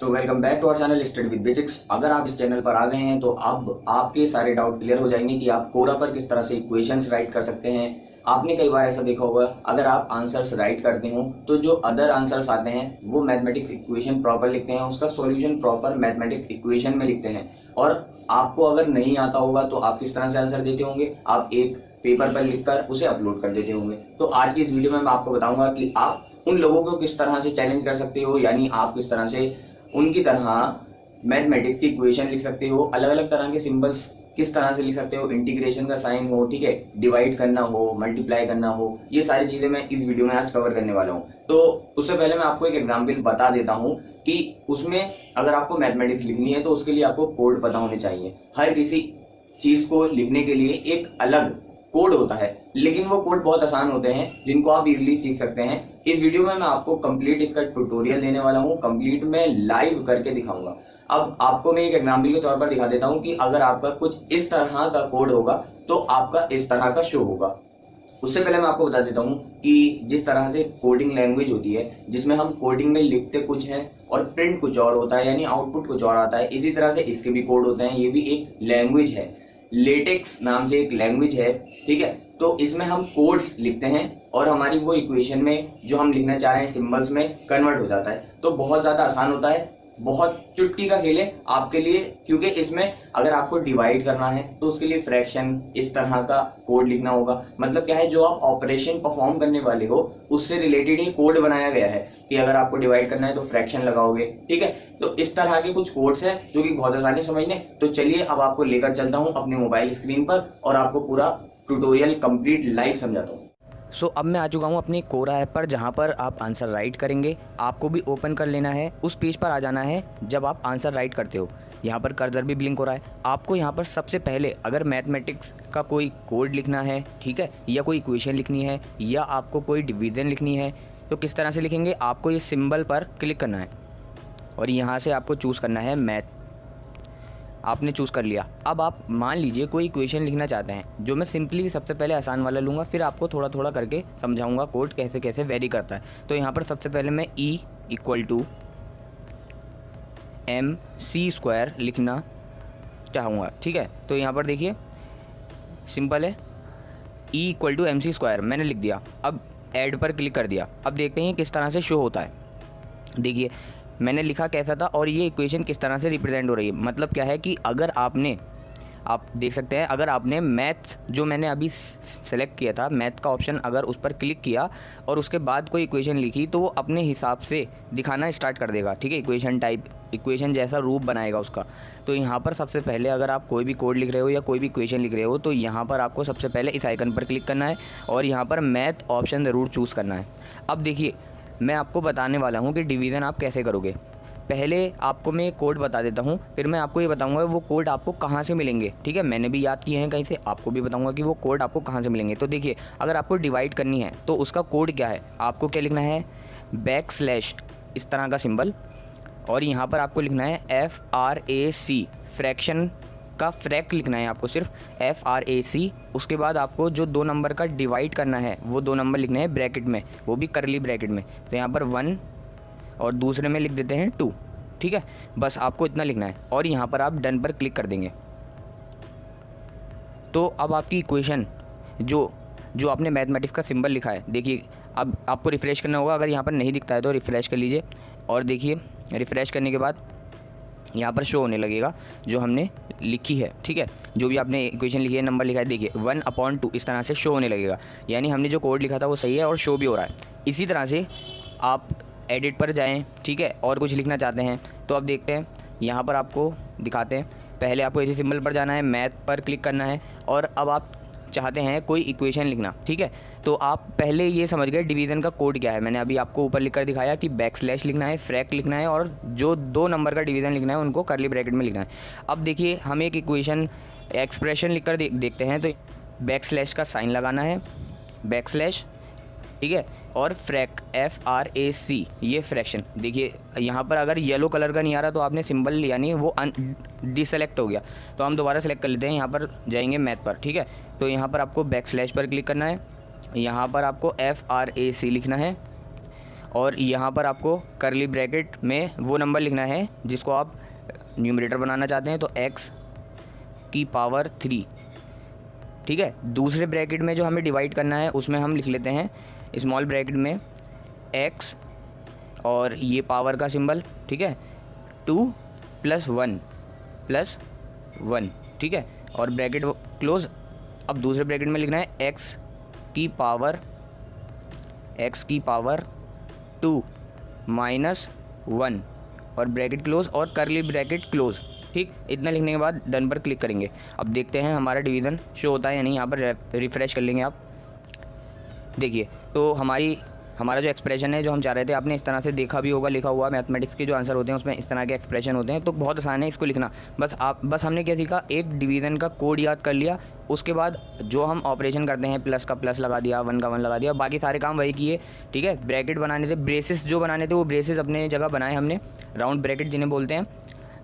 So welcome back to our channel study with basics. अगर आप इस चैनल पर आ गए हैं तो अब आपके सारे डाउट क्लियर हो जाएंगे कि आप कोरा पर किस तरह से इक्वेशंस राइट कर सकते हैं। आपने कई बार ऐसा देखा होगा, अगर आप आंसर्स राइट करते हो तो जो अदर आंसर्स आते हैं वो मैथमेटिक्स इक्वेशन प्रॉपर लिखते हैं, उसका सॉल्यूशन प्रॉपर मैथमेटिक्स इक्वेशन में लिखते हैं। और आपको अगर नहीं आता होगा तो आप किस तरह से आंसर देते होंगे, आप एक पेपर पर लिखकर उसे अपलोड कर देते होंगे। तो आज की इस वीडियो में मैं आपको बताऊंगा कि आप उन लोगों को किस तरह से चैलेंज कर सकते हो, यानी आप किस तरह से उनकी तरह मैथमेटिक्स की इक्वेशन लिख सकते हो, अलग अलग तरह के सिंबल्स किस तरह से लिख सकते हो, इंटीग्रेशन का साइन हो, ठीक है, डिवाइड करना हो, मल्टीप्लाई करना हो, ये सारी चीजें मैं इस वीडियो में आज कवर करने वाला हूँ। तो उससे पहले मैं आपको एक एग्जाम्पल बता देता हूँ कि उसमें अगर आपको मैथमेटिक्स लिखनी है तो उसके लिए आपको कोड पता होने चाहिए। हर किसी चीज को लिखने के लिए एक अलग कोड होता है, लेकिन वो कोड बहुत आसान होते हैं जिनको आप इजीली सीख सकते हैं। इस वीडियो में मैं आपको कंप्लीट इसका ट्यूटोरियल देने वाला हूँ, कंप्लीट मैं लाइव करके दिखाऊंगा। अब आपको मैं एक एग्जाम्पल के तौर पर दिखा देता हूँ कि अगर आपका कुछ इस तरह का कोड होगा तो आपका इस तरह का शो होगा। उससे पहले मैं आपको बता देता हूँ कि जिस तरह से कोडिंग लैंग्वेज होती है, जिसमें हम कोडिंग में लिखते कुछ है और प्रिंट कुछ और होता है, यानी आउटपुट कुछ और आता है, इसी तरह से इसके भी कोड होते हैं। ये भी एक लैंग्वेज है, लेटेक्स नाम से एक लैंग्वेज है, ठीक है। तो इसमें हम कोड्स लिखते हैं और हमारी वो इक्वेशन में जो हम लिखना चाह रहे हैं सिंबल्स में कन्वर्ट हो जाता है। तो बहुत ज्यादा आसान होता है, बहुत चुटकी का खेल है आपके लिए, क्योंकि इसमें अगर आपको डिवाइड करना है तो उसके लिए फ्रैक्शन इस तरह का कोड लिखना होगा। मतलब क्या है, जो आप ऑपरेशन परफॉर्म करने वाले हो उससे रिलेटेड ही कोड बनाया गया है कि अगर आपको डिवाइड करना है तो फ्रैक्शन लगाओगे, ठीक है। तो इस तरह के कुछ कोड्स हैं जो कि बहुत आसानी समझने। तो चलिए अब आपको लेकर चलता हूं अपने मोबाइल स्क्रीन पर और आपको पूरा ट्यूटोरियल कंप्लीट लाइव समझाता हूं। अब मैं आ चुका हूँ अपनी कोरा ऐप पर, जहाँ पर आप आंसर राइट करेंगे। आपको भी ओपन कर लेना है, उस पेज पर आ जाना है जब आप आंसर राइट करते हो। यहाँ पर कर्सर भी ब्लिंक हो रहा है। आपको यहाँ पर सबसे पहले अगर मैथमेटिक्स का कोई कोड लिखना है, ठीक है, या कोई इक्वेशन लिखनी है, या आपको कोई डिवीज़न लिखनी है, तो किस तरह से लिखेंगे, आपको ये सिंबल पर क्लिक करना है और यहाँ से आपको चूज़ करना है मैथ। आपने चूज़ कर लिया। अब आप मान लीजिए कोई इक्वेशन लिखना चाहते हैं, जो मैं सिंपली सबसे पहले आसान वाला लूँगा, फिर आपको थोड़ा थोड़ा करके समझाऊंगा कोड कैसे कैसे वेरी करता है। तो यहाँ पर सबसे पहले मैं E = mc² लिखना चाहूँगा, ठीक है। तो यहाँ पर देखिए सिंपल है, E = mc² मैंने लिख दिया। अब ऐड पर क्लिक कर दिया। अब देखते हैं किस तरह से शो होता है। देखिए मैंने लिखा कैसा था और ये इक्वेशन किस तरह से रिप्रेजेंट हो रही है। मतलब क्या है कि अगर आप देख सकते हैं, अगर आपने मैथ जो मैंने अभी सेलेक्ट किया था, मैथ का ऑप्शन, अगर उस पर क्लिक किया और उसके बाद कोई इक्वेशन लिखी तो वो अपने हिसाब से दिखाना स्टार्ट कर देगा, ठीक है। इक्वेशन टाइप, इक्वेशन जैसा रूप बनाएगा उसका। तो यहाँ पर सबसे पहले अगर आप कोई भी कोड लिख रहे हो या कोई भी इक्वेशन लिख रहे हो तो यहाँ पर आपको सबसे पहले इस आइकन पर क्लिक करना है और यहाँ पर मैथ ऑप्शन ज़रूर चूज़ करना है। अब देखिए मैं आपको बताने वाला हूँ कि डिवीज़न आप कैसे करोगे। पहले आपको मैं कोड बता देता हूँ, फिर मैं आपको ये बताऊँगा वो कोड आपको कहाँ से मिलेंगे, ठीक है। मैंने भी याद किए हैं कहीं से, आपको भी बताऊँगा कि वो कोड आपको कहाँ से मिलेंगे। तो देखिए अगर आपको डिवाइड करनी है तो उसका कोड क्या है, आपको क्या लिखना है, बैकस्लैश इस तरह का सिंबल, और यहाँ पर आपको लिखना है FRAC, फ्रैक्शन का फ्रैक लिखना है आपको, सिर्फ FRAC। उसके बाद आपको जो 2 नंबर का डिवाइड करना है वो 2 नंबर लिखने हैं ब्रैकेट में, वो भी करली ब्रैकेट में। तो यहाँ पर 1 और दूसरे में लिख देते हैं 2, ठीक है। बस आपको इतना लिखना है और यहाँ पर आप डन पर क्लिक कर देंगे। तो अब आपकी इक्वेशन जो आपने मैथमेटिक्स का सिंबल लिखा है, देखिए अब आपको रिफ़्रेश करना होगा। अगर यहाँ पर नहीं दिखता है तो रिफ़्रेश कर लीजिए और देखिए रिफ़्रेश करने के बाद यहाँ पर शो होने लगेगा जो हमने लिखी है, ठीक है। जो भी आपने इक्वेशन लिखी है, नंबर लिखा है, देखिए 1/2 इस तरह से शो होने लगेगा, यानी हमने जो कोड लिखा था वो सही है और शो भी हो रहा है। इसी तरह से आप एडिट पर जाएं, ठीक है, और कुछ लिखना चाहते हैं तो अब देखते हैं, यहाँ पर आपको दिखाते हैं। पहले आपको इसी सिंबल पर जाना है, मैथ पर क्लिक करना है और अब आप चाहते हैं कोई इक्वेशन लिखना, ठीक है। तो आप पहले ये समझ गए डिवीज़न का कोड क्या है। मैंने अभी आपको ऊपर लिख कर दिखाया कि बैकस्लैश लिखना है, फ्रैक लिखना है और जो 2 नंबर का डिवीज़न लिखना है उनको करली ब्रैकेट में लिखना है। अब देखिए हम एक इक्वेशन एक्सप्रेशन लिख कर देखते हैं। तो बैकस्लैश का साइन लगाना है, बैकस्लैश, ठीक है, और फ्रैक FRAC, ये फ्रैक्शन। देखिए यहाँ पर अगर येलो कलर का नहीं आ रहा तो आपने सिंबल यानी वो डिसेलेक्ट हो गया। तो हम दोबारा सेलेक्ट कर लेते हैं, यहाँ पर जाएंगे मैथ पर, ठीक है। तो यहाँ पर आपको बैकस्लैश पर क्लिक करना है, यहाँ पर आपको FRAC लिखना है और यहाँ पर आपको करली ब्रैकेट में वो नंबर लिखना है जिसको आप न्यूमरेटर बनाना चाहते हैं, तो x की पावर 3, ठीक है। दूसरे ब्रैकेट में जो हमें डिवाइड करना है उसमें हम लिख लेते हैं स्मॉल ब्रैकेट में x और ये पावर का सिंबल, ठीक है, 2 + 1, ठीक है, और ब्रैकेट क्लोज। अब दूसरे ब्रैकेट में लिखना है x की पावर 2 - 1 और ब्रैकेट क्लोज और करली ब्रैकेट क्लोज, ठीक। इतना लिखने के बाद डन पर क्लिक करेंगे। अब देखते हैं हमारा डिवीज़न शो होता है या नहीं। यहाँ पर रिफ़्रेश कर लेंगे आप, देखिए तो हमारा जो एक्सप्रेशन है जो हम चाह रहे थे, आपने इस तरह से देखा भी होगा, लिखा हुआ मैथमेटिक्स के जो आंसर होते हैं उसमें इस तरह के एक्सप्रेशन होते हैं। तो बहुत आसान है इसको लिखना। बस हमने क्या सीखा, एक डिवीज़न का कोड याद कर लिया, उसके बाद जो हम ऑपरेशन करते हैं प्लस का प्लस लगा दिया, 1 का 1 लगा दिया, बाकी सारे काम वही किए, ठीक है। ब्रैकेट बनाने थे, ब्रेसेस जो बनाने थे वो ब्रेसेस अपने जगह बनाए हमने, राउंड ब्रैकेट जिन्हें बोलते हैं।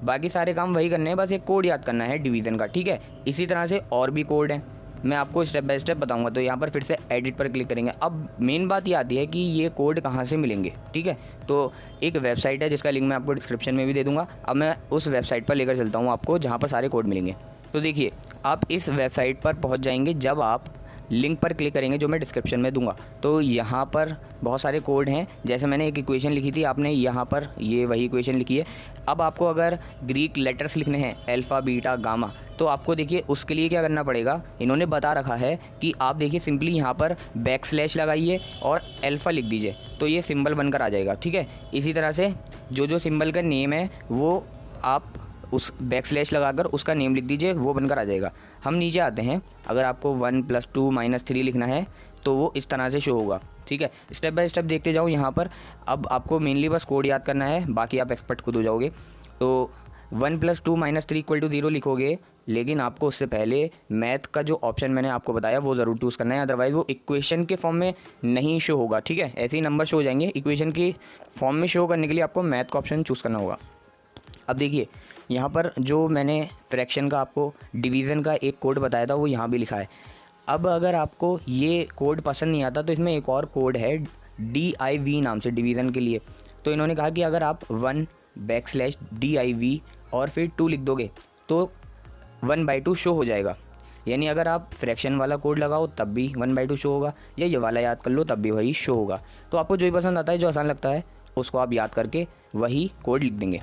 बाकी सारे काम वही करने हैं, बस एक कोड याद करना है डिवीज़न का, ठीक है। इसी तरह से और भी कोड हैं, मैं आपको स्टेप बाय स्टेप बताऊंगा। तो यहाँ पर फिर से एडिट पर क्लिक करेंगे। अब मेन बात ये आती है कि ये कोड कहाँ से मिलेंगे, ठीक है। तो एक वेबसाइट है जिसका लिंक मैं आपको डिस्क्रिप्शन में भी दे दूँगा। अब मैं उस वेबसाइट पर लेकर चलता हूँ आपको जहाँ पर सारे कोड मिलेंगे। तो देखिए आप इस वेबसाइट पर पहुँच जाएंगे जब आप लिंक पर क्लिक करेंगे जो मैं डिस्क्रिप्शन में दूंगा। तो यहाँ पर बहुत सारे कोड हैं, जैसे मैंने एक इक्वेशन लिखी थी, आपने यहाँ पर ये वही इक्वेशन लिखी है। अब आपको अगर ग्रीक लेटर्स लिखने हैं, अल्फ़ा बीटा गामा, तो आपको देखिए उसके लिए क्या करना पड़ेगा, इन्होंने बता रखा है कि आप देखिए सिंपली यहाँ पर बैकस्लैश लगाइए और अल्फ़ा लिख दीजिए, तो ये सिंबल बनकर आ जाएगा, ठीक है। इसी तरह से जो सिंबल का नेम है वो आप उस बैकस्लैश लगाकर उसका नेम लिख दीजिए, वो बनकर आ जाएगा। हम नीचे आते हैं, अगर आपको 1 + 2 - 3 लिखना है तो वो इस तरह से शो होगा, ठीक है। स्टेप बाय स्टेप देखते जाओ यहाँ पर। अब आपको मेनली बस कोड याद करना है, बाकी आप एक्सपर्ट खुद हो जाओगे। तो 1 + 2 - 3 = 0 लिखोगे, लेकिन आपको उससे पहले मैथ का जो ऑप्शन मैंने आपको बताया वो ज़रूर चूज़ करना है, अदरवाइज़ वो इक्वेशन के फॉर्म में नहीं शो होगा, ठीक है। ऐसे ही नंबर शो हो जाएंगे, इक्वेशन की फॉर्म में शो करने के लिए आपको मैथ का ऑप्शन चूज़ करना होगा। अब देखिए यहाँ पर जो मैंने फ्रैक्शन का आपको डिवीज़न का एक कोड बताया था वो यहाँ भी लिखा है। अब अगर आपको ये कोड पसंद नहीं आता तो इसमें एक और कोड है DIV नाम से, डिवीज़न के लिए। तो इन्होंने कहा कि अगर आप 1/DIV और फिर 2 लिख दोगे तो 1/2 शो हो जाएगा। यानी अगर आप फ्रैक्शन वाला कोड लगाओ तब भी 1/2 शो होगा, या ये वाला याद कर लो तब भी वही शो होगा। तो आपको जो भी पसंद आता है, जो आसान लगता है, उसको आप याद करके वही कोड लिख देंगे।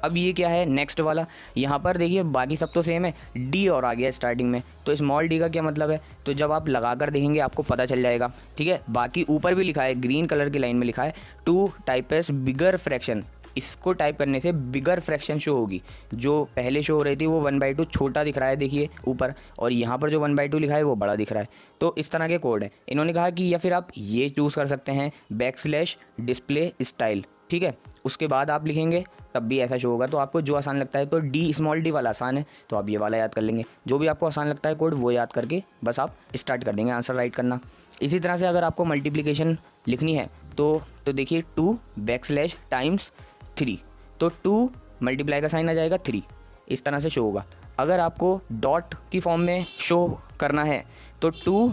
अब ये क्या है नेक्स्ट वाला, यहाँ पर देखिए बाकी सब तो सेम है, डी और आ गया स्टार्टिंग में। तो स्मॉल डी का क्या मतलब है, तो जब आप लगा कर देखेंगे आपको पता चल जाएगा, ठीक है। बाकी ऊपर भी लिखा है, ग्रीन कलर की लाइन में लिखा है 2 टाइप्स बिगर फ्रैक्शन। इसको टाइप करने से बिगर फ्रैक्शन शो होगी। जो पहले शो हो रही थी वो 1/2 छोटा दिख रहा है, देखिए ऊपर, और यहाँ पर जो 1/2 लिखा है वो बड़ा दिख रहा है। तो इस तरह के कोड है। इन्होंने कहा कि या फिर आप ये चूज़ कर सकते हैं बैकस्लैश _display, ठीक है। उसके बाद आप लिखेंगे तब भी ऐसा शो होगा। तो आपको जो आसान लगता है, तो स्मॉल डी वाला आसान है तो आप ये वाला याद कर लेंगे। जो भी आपको आसान लगता है कोड वो याद करके बस आप स्टार्ट कर देंगे आंसर राइट करना। इसी तरह से अगर आपको मल्टीप्लिकेशन लिखनी है तो देखिए 2 \× 3, तो 2 मल्टीप्लाई का साइन आ जाएगा, 3 इस तरह से शो होगा। अगर आपको डॉट की फॉर्म में शो करना है तो 2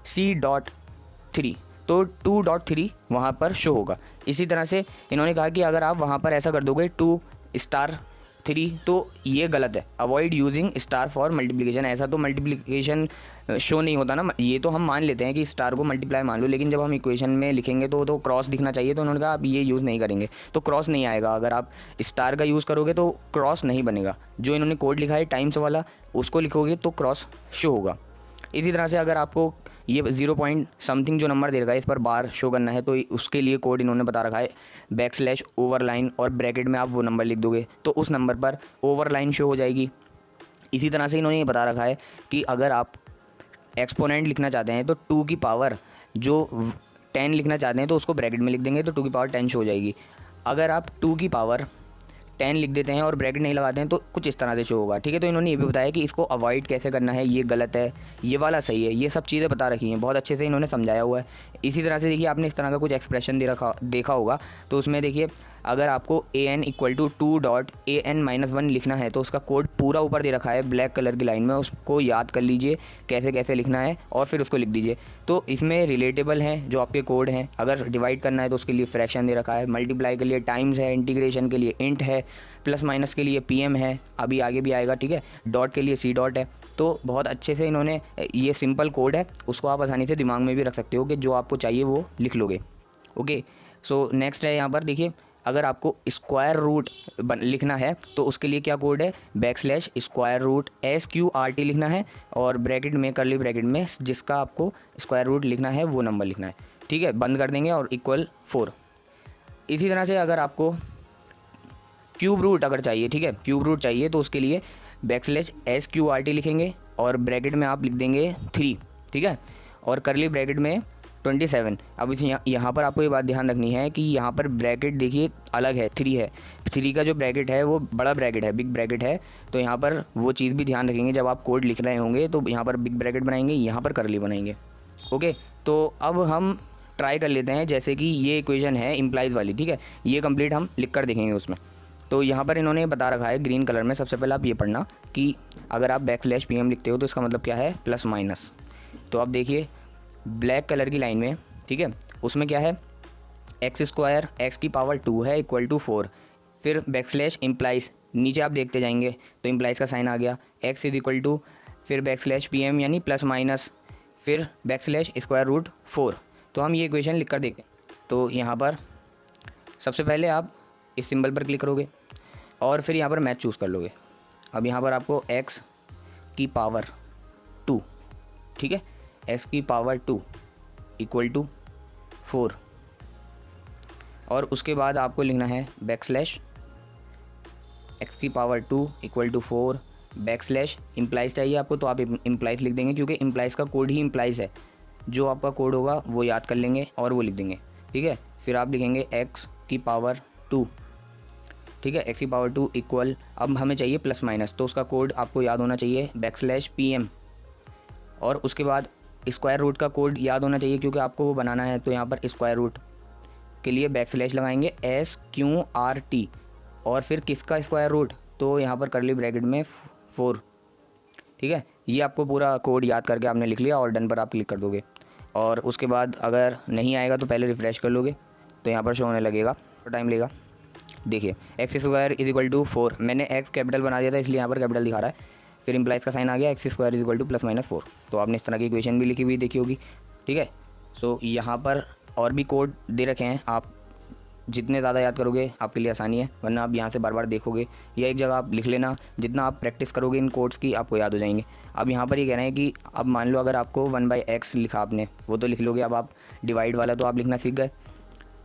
\C.3, तो 2.3 वहाँ पर शो होगा। इसी तरह से इन्होंने कहा कि अगर आप वहाँ पर ऐसा कर दोगे 2*3, तो ये गलत है, avoid using star for multiplication. ऐसा तो मल्टीप्लिकेशन शो नहीं होता ना, ये तो हम मान लेते हैं कि स्टार को मल्टीप्लाई मान लो, लेकिन जब हम इक्वेशन में लिखेंगे तो क्रॉस दिखना चाहिए। तो उन्होंने कहा आप ये यूज़ नहीं करेंगे तो क्रॉस नहीं आएगा। अगर आप स्टार का यूज़ करोगे तो क्रॉस नहीं बनेगा। जो इन्होंने कोड लिखा है टाइम्स वाला, उसको लिखोगे तो क्रॉस शो होगा। इसी तरह से अगर आपको ये 0. जो नंबर दे रखा है इस पर बार शो करना है, तो उसके लिए कोड इन्होंने बता रखा है बैकस्लैश ओवरलाइन और ब्रैकेट में आप वो नंबर लिख दोगे तो उस नंबर पर ओवरलाइन शो हो जाएगी। इसी तरह से इन्होंने ये बता रखा है कि अगर आप एक्सपोनेंट लिखना चाहते हैं तो 2 की पावर जो 10 लिखना चाहते हैं तो उसको ब्रैकेट में लिख देंगे तो 2 की पावर 10 शो हो जाएगी। अगर आप 2 की पावर 10 लिख देते हैं और ब्रैकेट नहीं लगाते हैं तो कुछ इस तरह से शो होगा, ठीक है। तो इन्होंने ये भी बताया कि इसको अवॉइड कैसे करना है, ये गलत है, ये वाला सही है, ये सब चीज़ें बता रखी हैं, बहुत अच्छे से इन्होंने समझाया हुआ है। इसी तरह से देखिए आपने इस तरह का कुछ एक्सप्रेशन देखा होगा, तो उसमें देखिए अगर आपको an इक्वल टू 2.an-1 लिखना है तो उसका कोड पूरा ऊपर दे रखा है ब्लैक कलर की लाइन में, उसको याद कर लीजिए कैसे कैसे लिखना है और फिर उसको लिख दीजिए। तो इसमें रिलेटेबल हैं जो आपके कोड हैं, अगर डिवाइड करना है तो उसके लिए फ्रैक्शन दे रखा है, मल्टीप्लाई के लिए टाइम्स है, इंटीग्रेशन के लिए इंट है, प्लस माइनस के लिए pm है, अभी आगे भी आएगा, ठीक है, डॉट के लिए c डॉट है। तो बहुत अच्छे से इन्होंने, ये सिंपल कोड है, उसको आप आसानी से दिमाग में भी रख सकते हो कि जो आपको चाहिए वो लिख लोगे। ओके, सो नेक्स्ट है यहाँ पर देखिए, अगर आपको स्क्वायर रूट लिखना है तो उसके लिए क्या कोड है, बैकस्लैश √ SQRT लिखना है और ब्रैकेट में, करली ब्रैकेट में जिसका आपको स्क्वायर रूट लिखना है वो नंबर लिखना है, ठीक है, बंद कर देंगे और इक्वल 4। इसी तरह से अगर आपको क्यूब रूट अगर चाहिए, ठीक है, क्यूब रूट चाहिए तो उसके लिए बैकस्लैश SQRT लिखेंगे और ब्रैकेट में आप लिख देंगे 3, ठीक है, और करली ब्रैकेट में 27। अब इस यहाँ पर आपको ये बात ध्यान रखनी है कि यहाँ पर ब्रैकेट देखिए अलग है, 3 है, 3 का जो ब्रैकेट है वो बड़ा ब्रैकेट है, बिग ब्रैकेट है। तो यहाँ पर वो चीज़ भी ध्यान रखेंगे, जब आप कोड लिख रहे होंगे तो यहाँ पर बिग ब्रैकेट बनाएंगे, यहाँ पर करली बनाएंगे। ओके, तो अब हम ट्राई कर लेते हैं, जैसे कि ये इक्वेशन है इम्प्लाइज़ वाली, ठीक है, ये कंप्लीट हम लिख कर देखेंगे उसमें। तो यहाँ पर इन्होंने बता रखा है ग्रीन कलर में, सबसे पहले आप ये पढ़ना कि अगर आप बैकस्लैश pm लिखते हो तो इसका मतलब क्या है, प्लस माइनस। तो आप देखिए ब्लैक कलर की लाइन में, ठीक है, उसमें क्या है, x² x⁻² है इक्वल टू 4, फिर बैकस्लैश इम्प्लाइज, नीचे आप देखते जाएंगे तो इम्प्लाइज का साइन आ गया, x इज इक्वल टू, फिर बैकस्लैश pm यानी प्लस माइनस, फिर बैकस्लैश √4। तो हम ये इक्वेशन लिख कर देखते हैं। तो यहाँ पर सबसे पहले आप इस सिंबल पर क्लिक करोगे और फिर यहाँ पर मैथ चूज़ कर लोगे। अब यहाँ पर आपको x⁻², ठीक है, x⁻² इक्वल टू 4 और उसके बाद आपको लिखना है backslash x⁻² equal to 4 backslash implies चाहिए आपको तो आप इम्प्लाइज लिख देंगे, क्योंकि इम्प्लाइज का कोड ही इम्प्लाइज है, जो आपका कोड होगा वो याद कर लेंगे और वो लिख देंगे, ठीक है। फिर आप लिखेंगे x⁻², ठीक है, x⁻² इक्वल, अब हमें चाहिए प्लस माइनस, तो उसका कोड आपको याद होना चाहिए बैकस्लैश pm और उसके बाद स्क्वायर रूट का कोड याद होना चाहिए क्योंकि आपको वो बनाना है। तो यहाँ पर स्क्वायर रूट के लिए बैकस्लैश लगाएंगे SQRT और फिर किसका स्क्वायर रूट, तो यहाँ पर करली ब्रैकेट में 4, ठीक है। ये आपको पूरा कोड याद करके आपने लिख लिया और डन पर आप क्लिक कर दोगे और उसके बाद अगर नहीं आएगा तो पहले रिफ़्रेश कर लोगे तो यहाँ पर शो होने लगेगा, तो टाइम लेगा। देखिए x² इज इक्वल टू 4, मैंने x कैपिटल बना दिया था इसलिए यहाँ पर कैपिटल दिखा रहा है, फिर इम्प्लाइज का साइन आ गया, x² is equal two plus minus 4। तो आपने इस तरह की इक्वेशन भी लिखी हुई देखी होगी, ठीक है। सो यहाँ पर और भी कोड दे रखे हैं, आप जितने ज़्यादा याद करोगे आपके लिए आसानी है, वरना आप यहाँ से बार बार देखोगे या एक जगह आप लिख लेना, जितना आप प्रैक्टिस करोगे इन कोड्स की आपको याद हो जाएंगे। अब यहाँ पर ये कह रहे हैं कि अब मान लो अगर आपको 1/x लिखा आपने, वो तो लिख लोगे, अब आप डिवाइड वाला तो आप लिखना सीख गए,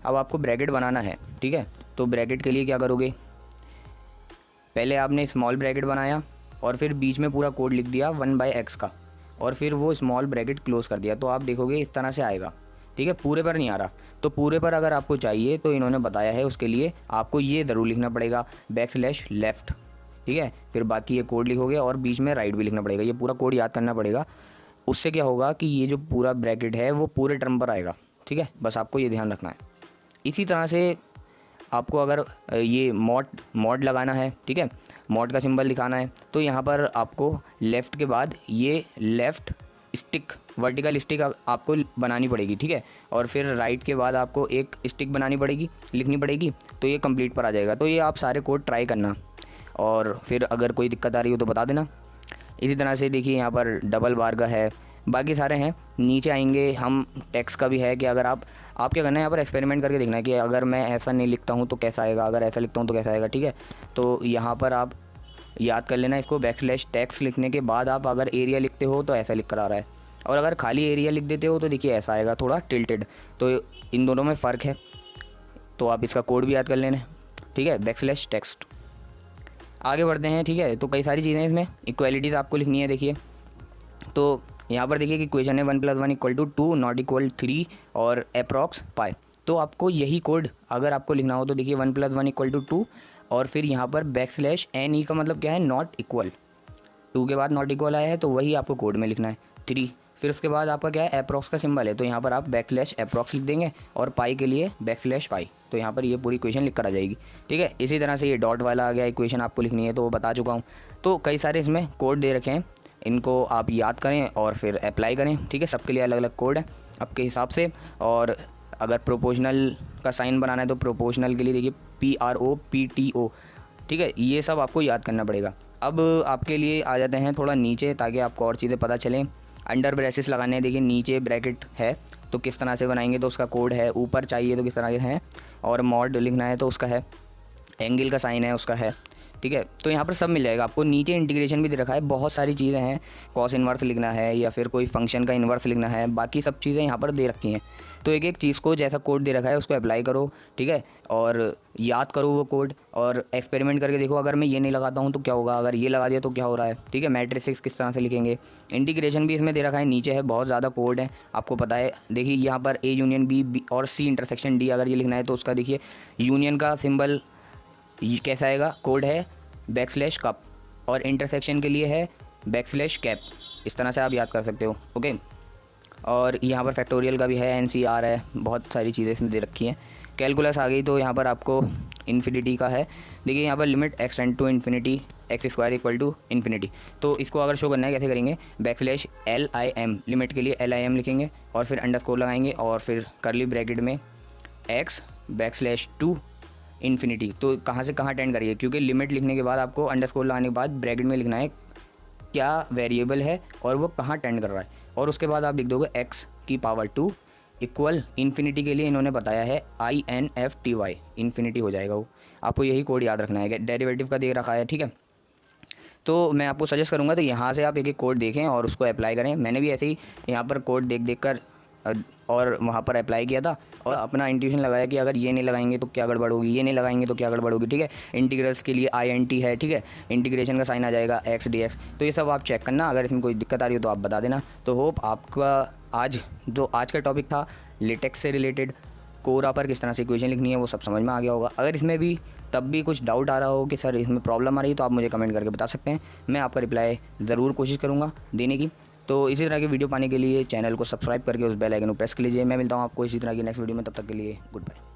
अब आपको ब्रैकेट बनाना है, ठीक है। तो ब्रैकेट के लिए क्या करोगे, पहले आपने स्मॉल ब्रैकेट बनाया और फिर बीच में पूरा कोड लिख दिया 1/x का और फिर वो स्मॉल ब्रैकेट क्लोज कर दिया, तो आप देखोगे इस तरह से आएगा, ठीक है। पूरे पर नहीं आ रहा, तो पूरे पर अगर आपको चाहिए तो इन्होंने बताया है उसके लिए आपको ये ज़रूर लिखना पड़ेगा \left, ठीक है। फिर बाकी ये कोड लिखोगे और बीच में राइट भी लिखना पड़ेगा, ये पूरा कोड याद करना पड़ेगा। उससे क्या होगा कि ये जो पूरा ब्रैकेट है वो पूरे टर्म पर आएगा, ठीक है, बस आपको ये ध्यान रखना है। इसी तरह से आपको अगर ये मॉड लगाना है, ठीक है, मॉड का सिंबल दिखाना है, तो यहाँ पर आपको लेफ़्ट के बाद ये लेफ़्ट स्टिक, वर्टिकल स्टिक आपको बनानी पड़ेगी, ठीक है, और फिर राइट के बाद आपको एक स्टिक बनानी पड़ेगी, लिखनी पड़ेगी, तो ये कंप्लीट पर आ जाएगा। तो ये आप सारे कोड ट्राई करना और फिर अगर कोई दिक्कत आ रही हो तो बता देना। इसी तरह से देखिए यहाँ पर डबल बार का है, बाकी सारे हैं। नीचे आएंगे हम टेक्स्ट का भी है कि अगर आप क्या करना है, यहाँ पर एक्सपेरिमेंट करके देखना है कि अगर मैं ऐसा नहीं लिखता हूँ तो कैसा आएगा, अगर ऐसा लिखता हूँ तो कैसा आएगा, ठीक है। तो यहाँ पर आप याद कर लेना इसको, \text लिखने के बाद आप अगर एरिया लिखते हो तो ऐसा लिख कर आ रहा है, और अगर खाली एरिया लिख देते हो तो देखिए ऐसा आएगा, थोड़ा टिल्टेड। तो इन दोनों में फ़र्क है, तो आप इसका कोड भी याद कर लेना, ठीक है, \text। आगे बढ़ते हैं, ठीक है। तो कई सारी चीज़ें इसमें, इक्वालिटीज़ आपको लिखनी है। देखिए तो यहाँ पर देखिए कि क्वेश्चन है 1 + 1 = 2, नॉट इक्वल 3 और अप्रॉक्स पाई। तो आपको यही कोड अगर आपको लिखना हो तो देखिए 1 + 1 = 2 और फिर यहाँ पर \NE का मतलब क्या है, नॉट इक्वल, 2 के बाद नॉट इक्वल आया है तो वही आपको कोड में लिखना है। 3 फिर उसके बाद आपका क्या है, अप्रॉक्स का सिंबल है, तो यहाँ पर आप बैकस्लैश अप्रॉक्स लिख देंगे और पाई के लिए बैकस्लैश पाई, तो यहाँ पर ये पूरी इक्वेशन लिख कर आ जाएगी। ठीक है, इसी तरह से ये डॉट वाला आ गया, इक्वेशन आपको लिखनी है तो वो बता चुका हूँ। तो कई सारे इसमें कोड दे रखे हैं, इनको आप याद करें और फिर अप्लाई करें। ठीक है, सबके लिए अलग अलग कोड है आपके हिसाब से। और अगर प्रोपोर्शनल का साइन बनाना है तो प्रोपोर्शनल के लिए देखिए PROPTO। ठीक है, ये सब आपको याद करना पड़ेगा। अब आपके लिए आ जाते हैं थोड़ा नीचे, ताकि आपको और चीज़ें पता चलें। अंडर ब्रेसेस लगाने हैं, देखिए नीचे ब्रैकेट है तो किस तरह से बनाएंगे, तो उसका कोड है। ऊपर चाहिए तो किस तरह के हैं, और मॉड लिखना है तो उसका है। एंगल का साइन है उसका है। ठीक है, तो यहाँ पर सब मिल जाएगा आपको। नीचे इंटीग्रेशन भी दे रखा है, बहुत सारी चीज़ें हैं। कॉस इन्वर्स लिखना है या फिर कोई फंक्शन का इन्वर्स लिखना है, बाकी सब चीज़ें यहाँ पर दे रखी हैं। तो एक एक चीज़ को जैसा कोड दे रखा है उसको अप्लाई करो। ठीक है, और याद करो वो कोड और एक्सपेरिमेंट करके देखो, अगर मैं ये नहीं लगाता हूँ तो क्या होगा, अगर ये लगा दिया तो क्या हो रहा है। ठीक है, मैट्रिक्स किस तरह से लिखेंगे, इंटीग्रेशन भी इसमें दे रखा है। नीचे है, बहुत ज़्यादा कोड है, आपको पता है। देखिए यहाँ पर A यूनियन B और C इंटरसेक्शन D अगर ये लिखना है तो उसका देखिए यूनियन का सिंबल कैसा आएगा, कोड है बैकस्लैश कप, और इंटरसेक्शन के लिए है बैकस्लैश कैप। इस तरह से आप याद कर सकते हो। ओके, और यहाँ पर फैक्टोरियल का भी है, NCR है, बहुत सारी चीज़ें इसमें दे रखी हैं। कैलकुलस आ गई तो यहाँ पर आपको इन्फिनिटी का है। देखिए यहाँ पर limit x tend to infinity x² equal to infinity. तो इसको अगर शो करना है कैसे करेंगे, बैकस्लैश LIM, लिमिट के लिए LIM लिखेंगे और फिर अंडरस्कोर लगाएंगे और फिर करली ब्रैकेट में x बैकस्लैश टू इन्फिनिटी। तो कहाँ से कहाँ टेंड करिए, क्योंकि लिमिट लिखने के बाद आपको अंडरस्कोर लगाने के बाद ब्रैकेट में लिखना है क्या वेरिएबल है और वो कहाँ टेंड कर रहा है, और उसके बाद आप लिख दोगे x की पावर 2 इक्वल इन्फिनिटी के लिए इन्होंने बताया है INFTY, इन्फिनिटी हो जाएगा वो। आपको यही कोड याद रखना है, डेरिवेटिव का दे रखा है। ठीक है, तो मैं आपको सजेस्ट करूँगा तो यहाँ से आप एक एक कोड देखें और उसको अप्लाई करें। मैंने भी ऐसे ही यहाँ पर कोड देख कर और वहाँ पर अप्लाई किया था और अपना इंट्यूशन लगाया कि अगर ये नहीं लगाएंगे तो क्या गड़बड़ होगी, ये नहीं लगाएंगे तो क्या गड़बड़ होगी। ठीक है, इंटीग्रल्स के लिए INT है। ठीक है, इंटीग्रेशन का साइन आ जाएगा x dx। तो ये सब आप चेक करना, अगर इसमें कोई दिक्कत आ रही हो तो आप बता देना। तो होप आपका आज का टॉपिक था लेटेक्स से रिलेटेड, कोरा पर किस तरह से इक्वेशन लिखनी है वो सब समझ में आ गया होगा। अगर इसमें भी तब भी कुछ डाउट आ रहा हो कि सर इसमें प्रॉब्लम आ रही है तो आप मुझे कमेंट करके बता सकते हैं, मैं आपका रिप्लाई ज़रूर कोशिश करूँगा देने की। तो इसी तरह की वीडियो पाने के लिए चैनल को सब्सक्राइब करके उस बेल आइकन को प्रेस कर लीजिए। मैं मिलता हूँ आपको इसी तरह की नेक्स्ट वीडियो में, तब तक के लिए गुड बाय।